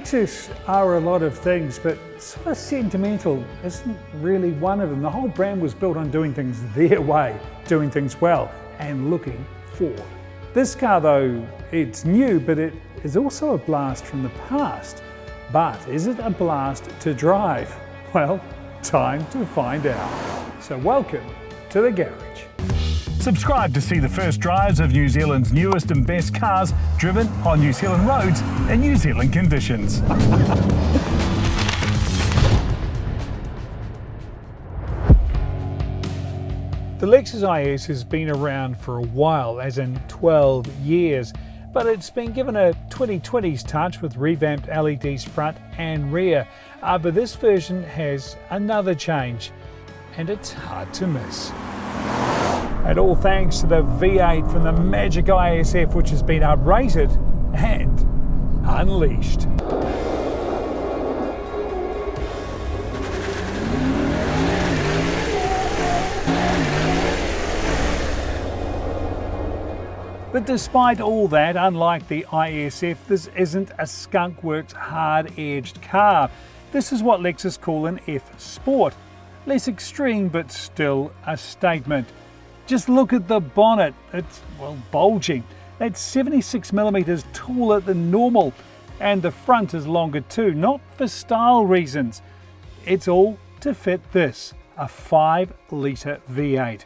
Lexus are a lot of things, but sort of sentimental isn't really one of them. The whole brand was built on doing things their way, doing things well, and looking forward. This car though, it's new, but it is also a blast from the past. But is it a blast to drive? Well, time to find out. So welcome to the garage. Subscribe to see the first drives of New Zealand's newest and best cars driven on New Zealand roads in New Zealand conditions. The Lexus IS has been around for a while, as in 12 years, but it's been given a 2020s touch with revamped LEDs front and rear. But this version has another change, and it's hard to miss. And all thanks to the V8 from the magic ISF, which has been uprated and unleashed. But despite all that, unlike the ISF, this isn't a skunkworks hard-edged car. This is what Lexus call an F Sport. Less extreme, but still a statement. Just look at the bonnet, it's, well, bulging. That's 76mm taller than normal, and the front is longer too, not for style reasons. It's all to fit this, a 5-litre V8.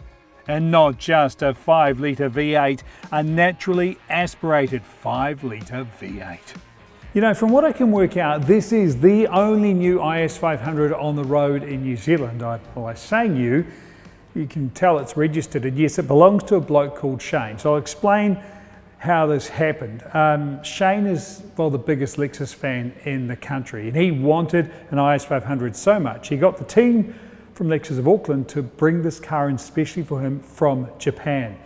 And not just a 5-litre V8, a naturally aspirated 5-litre V8. You know, from what I can work out, this is the only new IS500 on the road in New Zealand. I say new, you can tell it's registered, and yes, it belongs to a bloke called Shane. So I'll explain how this happened. Shane is, well, the biggest Lexus fan in the country, and he wanted an IS500 so much. He got the team from Lexus of Auckland to bring this car in specially for him from Japan.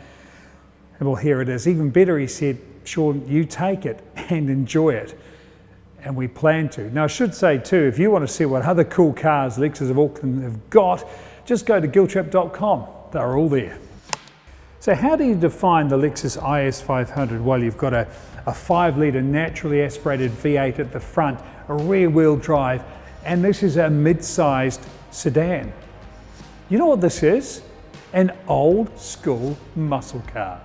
And well, here it is. Even better, he said, Sean, you take it and enjoy it. And we plan to. Now, I should say too, if you want to see what other cool cars Lexus of Auckland have got, just go to giltrap.com. They're all there. So how do you define the Lexus IS500? Well, you've got a 5-litre naturally aspirated V8 at the front, a rear-wheel drive, and this is a mid-sized sedan. You know what this is? An old-school muscle car.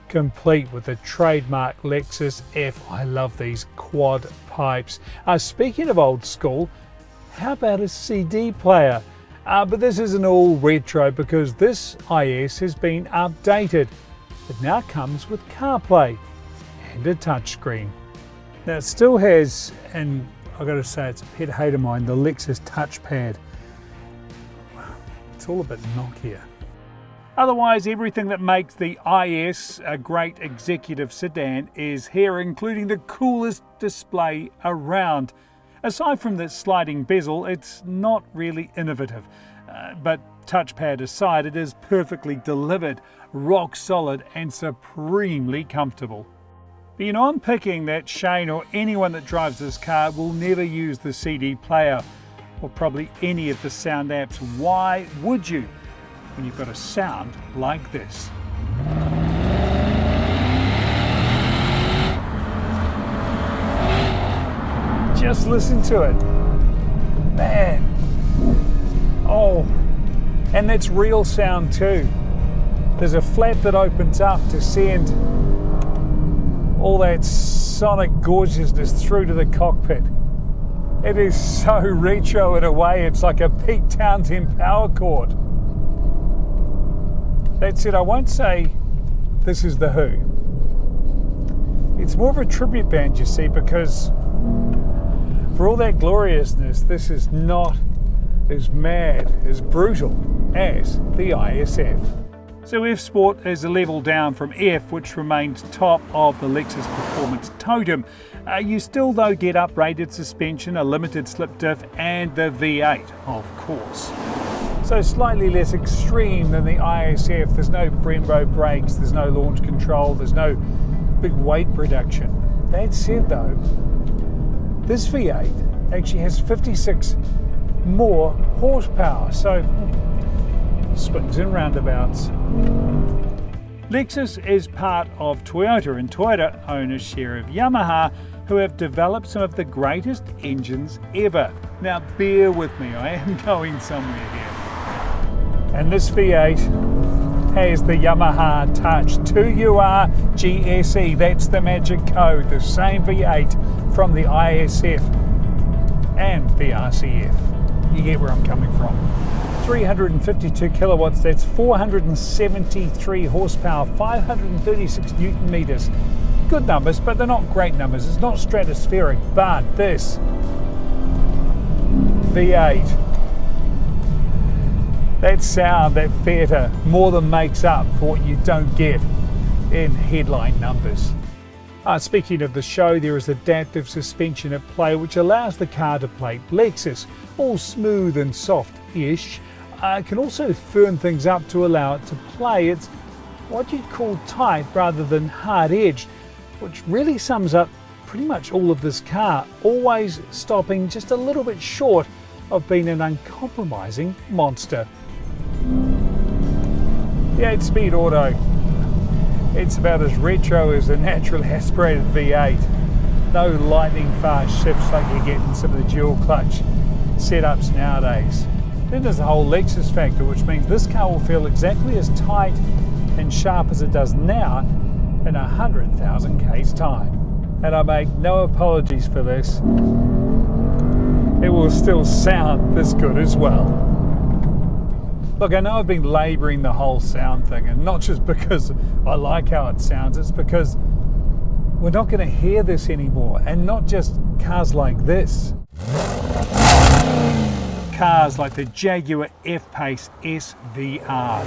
Complete with the trademark Lexus F. I love these quad pipes. Speaking of old school, how about a CD player? But this isn't all retro because this IS has been updated. It now comes with CarPlay and a touchscreen. Now it still has, and I've got to say it's a pet hate of mine, the Lexus touchpad. It's all a bit Nokia. Otherwise, everything that makes the IS a great executive sedan is here, including the coolest display around. Aside from the sliding bezel, it's not really innovative. But touchpad aside, it is perfectly delivered, rock solid and supremely comfortable. But you know, I'm picking that Shane or anyone that drives this car will never use the CD player or probably any of the sound apps. Why would you when you've got a sound like this? Just listen to it. Man. Oh, and that's real sound too. There's a flap that opens up to send all that sonic gorgeousness through to the cockpit. It is so retro in a way, it's like a Pete Townsend power chord. That said, I won't say this is The Who. It's more of a tribute band, you see, because for all that gloriousness, this is not as mad, as brutal as the ISF. So F Sport is a level down from F, which remains top of the Lexus performance totem. You still though get uprated suspension, a limited slip diff and the V8, of course. So slightly less extreme than the ISF. There's no Brembo brakes, there's no launch control, there's no big weight reduction. That said though, this V8 actually has 56 more horsepower, so swings and roundabouts. Lexus is part of Toyota, and Toyota own a share of Yamaha, who have developed some of the greatest engines ever. Now bear with me, I am going somewhere here. And this V8 has the Yamaha Touch 2UR GSE, that's the magic code, the same V8 from the ISF and the RCF. You get where I'm coming from. 352 kilowatts, that's 473 horsepower, 536 newton meters. Good numbers, but they're not great numbers. It's not stratospheric, but this V8, that sound, that theatre, more than makes up for what you don't get in headline numbers. Speaking of the show, there is adaptive suspension at play which allows the car to play. Lexus, all smooth and soft-ish, can also firm things up to allow it to play. It's what you'd call tight rather than hard-edged, which really sums up pretty much all of this car, always stopping just a little bit short of being an uncompromising monster. The 8-speed auto, it's about as retro as a naturally aspirated V8. No lightning fast shifts like you get in some of the dual clutch setups nowadays. Then there's the whole Lexus factor, which means this car will feel exactly as tight and sharp as it does now in 100,000 k's time. And I make no apologies for this. It will still sound this good as well. Look, I know I've been labouring the whole sound thing, and not just because I like how it sounds, it's because we're not going to hear this anymore, and not just cars like this. Cars like the Jaguar F-Pace SVR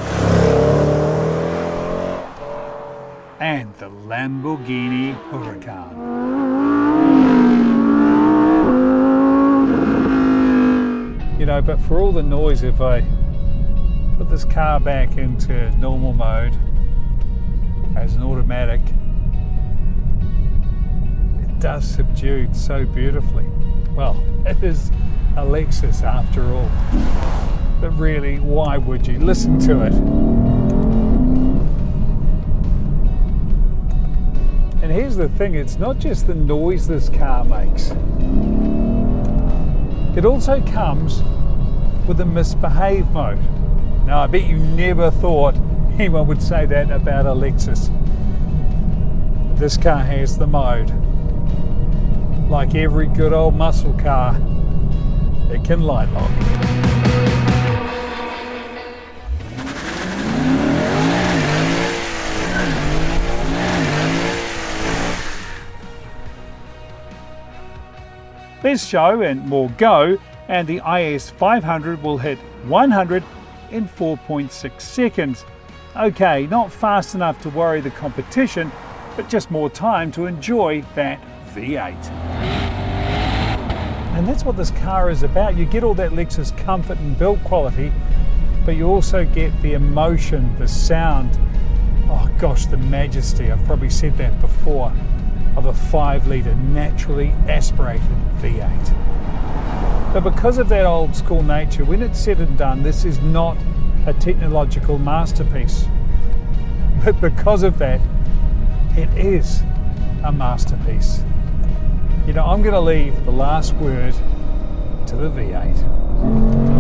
and the Lamborghini Huracan. You know, but for all the noise, if I put this car back into normal mode as an automatic, it does subdue so beautifully. Well, it is a Lexus after all. But really, why would you? Listen to it. And here's the thing, it's not just the noise this car makes. It also comes with the misbehave mode. Now, I bet you never thought anyone would say that about a Lexus. This car has the mode. Like every good old muscle car, it can light lock. This show and more go, and the IS500 will hit 100 in 4.6 seconds. Okay, not fast enough to worry the competition, but just more time to enjoy that V8. And that's what this car is about. You get all that Lexus comfort and build quality, but you also get the emotion, the sound, oh gosh, the majesty, I've probably said that before, of a 5-litre naturally aspirated V8. But because of that old school nature, when it's said and done, this is not a technological masterpiece. But because of that, it is a masterpiece. You know, I'm going to leave the last word to the V8.